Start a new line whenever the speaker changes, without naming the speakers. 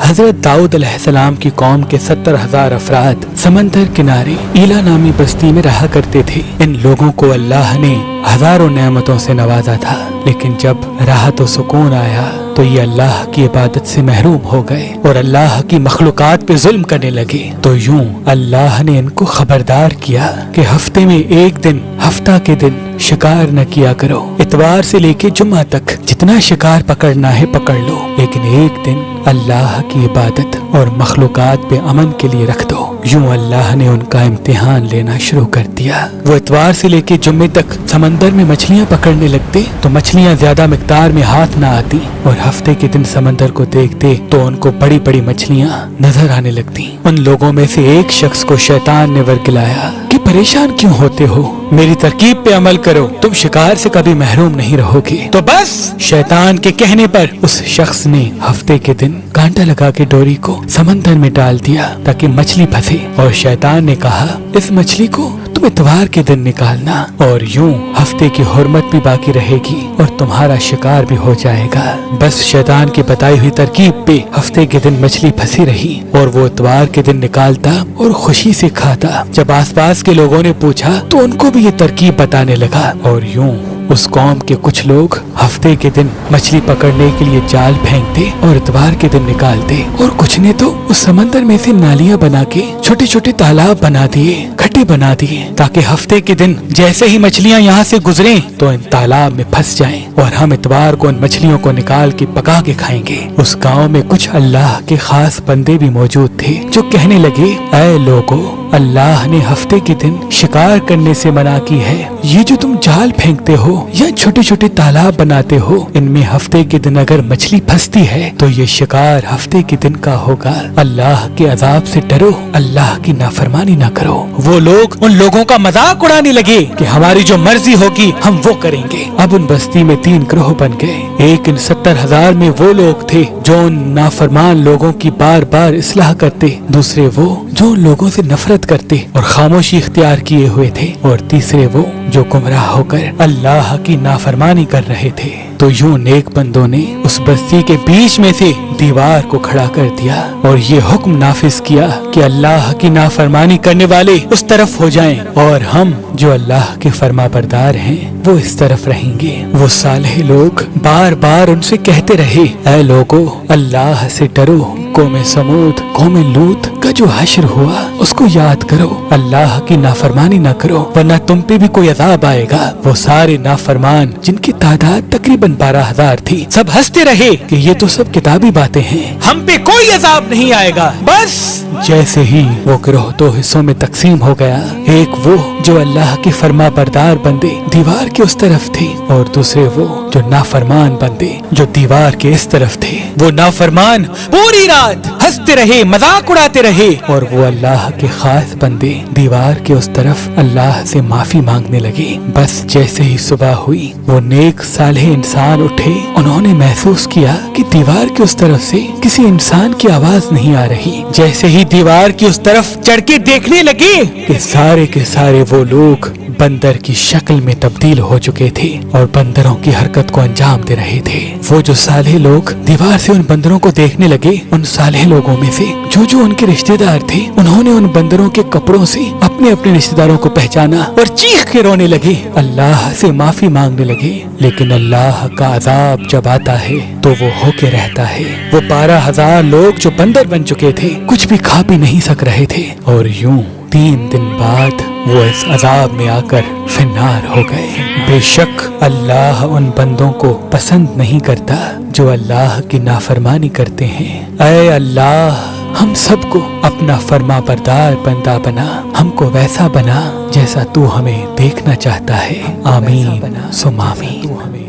حضرت داؤد علیہ السلام کی قوم کے 70,000 افراد سمندر کنارے ایلا نامی بستی میں رہا کرتے تھے۔ ان لوگوں کو اللہ نے ہزاروں نعمتوں سے نوازا تھا، لیکن جب راحت و سکون آیا تو یہ اللہ کی عبادت سے محروم ہو گئے اور اللہ کی مخلوقات پہ ظلم کرنے لگے۔ تو یوں اللہ نے ان کو خبردار کیا کہ ہفتے میں ایک دن، ہفتہ کے دن شکار نہ کیا کرو۔ اتوار سے لے کے جمعہ تک جتنا شکار پکڑنا ہے پکڑ لو، لیکن ایک دن اللہ کی عبادت اور مخلوقات پہ امن کے لیے رکھ دو۔ یوں اللہ نے ان کا امتحان لینا شروع کر دیا۔ وہ اتوار سے لے کے جمعے تک سمندر میں مچھلیاں پکڑنے لگتے تو مچھلیاں زیادہ مقدار میں ہاتھ نہ آتی، اور ہفتے کے دن سمندر کو دیکھتے تو ان کو بڑی بڑی مچھلیاں نظر آنے لگتی۔ ان لوگوں میں سے ایک شخص کو شیطان نے ورگلایا کہ پریشان کیوں ہوتے ہو، میری ترکیب پہ عمل کرو، تم شکار سے کبھی محروم نہیں رہو گے۔ تو بس شیطان کے کہنے پر اس شخص نے ہفتے کے دن کانٹا لگا کے ڈوری کو سمندر میں ڈال دیا تاکہ مچھلی پھنسے، اور شیطان نے کہا اس مچھلی کو تم اتوار کے دن نکالنا، اور یوں ہفتے کی حرمت بھی باقی رہے گی اور تمہارا شکار بھی ہو جائے گا۔ بس شیطان کی بتائی ہوئی ترکیب پہ ہفتے کے دن مچھلی پھنسی رہی اور وہ اتوار کے دن نکالتا اور خوشی سے کھاتا۔ جب آس پاس کے لوگوں نے پوچھا تو ان کو بھی یہ ترکیب بتانے لگا، اور یوں اس قوم کے کچھ لوگ ہفتے کے دن مچھلی پکڑنے کے لیے جال پھینکتے اور اتوار کے دن نکالتے، اور کچھ نے تو اس سمندر میں سے نالیاں بنا کے چھوٹے چھوٹے تالاب بنا دیے، کھڈے بنا دیے، تاکہ ہفتے کے دن جیسے ہی مچھلیاں یہاں سے گزریں تو ان تالاب میں پھنس جائیں اور ہم اتوار کو ان مچھلیوں کو نکال کے پکا کے کھائیں گے۔ اس گاؤں میں کچھ اللہ کے خاص بندے بھی موجود تھے جو کہنے لگے، اے لوگو، اللہ نے ہفتے کے دن شکار کرنے سے منع کی ہے، یہ جو تم جال پھینکتے ہو یا چھوٹے چھوٹے تالاب بناتے ہو، ان میں ہفتے کے دن اگر مچھلی پھنستی ہے تو یہ شکار ہفتے کے دن کا ہوگا۔ اللہ کے عذاب سے ڈرو، اللہ کی نافرمانی نہ کرو۔ وہ لوگ ان لوگوں کا مذاق اڑانے لگے کہ ہماری جو مرضی ہوگی ہم وہ کریں گے۔ اب ان بستی میں 3 گروہ بن گئے۔ ایک ان 70,000 میں وہ لوگ تھے جو ان نافرمان لوگوں کی بار بار اصلاح کرتے، دوسرے وہ جو ان لوگوں سے نفرت کرتے اور خاموشی اختیار کیے ہوئے تھے، اور تیسرے وہ جو گمراہ ہو کر اللہ کی نافرمانی کر رہے تھے۔ تو یوں نیک بندوں نے اس بستی کے بیچ میں سے دیوار کو کھڑا کر دیا اور یہ حکم نافذ کیا کہ اللہ کی نافرمانی کرنے والے اس طرف ہو جائیں اور ہم جو اللہ کے فرما بردار ہیں وہ اس طرف رہیں گے۔ وہ صالح لوگ بار بار ان سے کہتے رہے، اے لوگو، اللہ سے ڈرو، قوم سمود، قوم لوط کا جو حشر ہوا اس کو یاد کرو، اللہ کی نافرمانی نہ کرو ورنہ تم پہ بھی کوئی عذاب آئے گا۔ وہ سارے نافرمان جن کی تعداد تقریباً 12,000 تھی، سب ہنستے رہے کہ یہ تو سب کتابی باتیں ہیں، ہم پہ کوئی عذاب نہیں آئے گا۔ بس جیسے ہی وہ گروہ 2 حصوں میں تقسیم ہو گیا، ایک وہ جو اللہ کے فرما بردار بندے دیوار کے اس طرف تھے، اور دوسرے وہ جو نافرمان بندے جو دیوار کے اس طرف تھے۔ وہ نافرمان پوری رات ہنستے رہے، مذاق اڑاتے رہے، اور وہ اللہ کے خاص بندے دیوار کے اس طرف اللہ سے معافی مانگنے لگے۔ بس جیسے ہی صبح ہوئی، وہ نیک صالح انسان اٹھے، انہوں نے محسوس کیا کہ دیوار کے اس طرف سے کسی انسان کی آواز نہیں آ رہی۔ جیسے ہی دیوار کی اس طرف چڑھ کے دیکھنے لگے کہ سارے کے سارے وہ لوگ بندر کی شکل میں تبدیل ہو چکے تھے اور بندروں کی حرکت کو انجام دے رہے تھے۔ وہ جو صالح لوگ دیوار سے ان بندروں کو دیکھنے لگے، ان صالح لوگوں میں سے جو ان کے رشتہ دار تھے، انہوں نے ان بندروں کے کپڑوں سے اپنے اپنے رشتہ داروں کو پہچانا اور چیخ کے رونے لگے، اللہ سے معافی مانگنے لگے۔ لیکن اللہ کا عذاب جب آتا ہے تو وہ ہو کے رہتا ہے۔ وہ 12,000 لوگ جو بندر بن چکے تھے کچھ بھی کھا بھی نہیں سک رہے تھے، اور یوں 3 دن بعد وہ اس عذاب میں آ کر فنار ہو گئے۔ بے شک اللہ ان بندوں کو پسند نہیں کرتا جو اللہ کی نافرمانی کرتے ہیں۔ اے اللہ، ہم سب کو اپنا فرما بردار بندہ بنا، ہم کو ویسا بنا جیسا تو ہمیں دیکھنا چاہتا ہے۔ آمین ثم آمین۔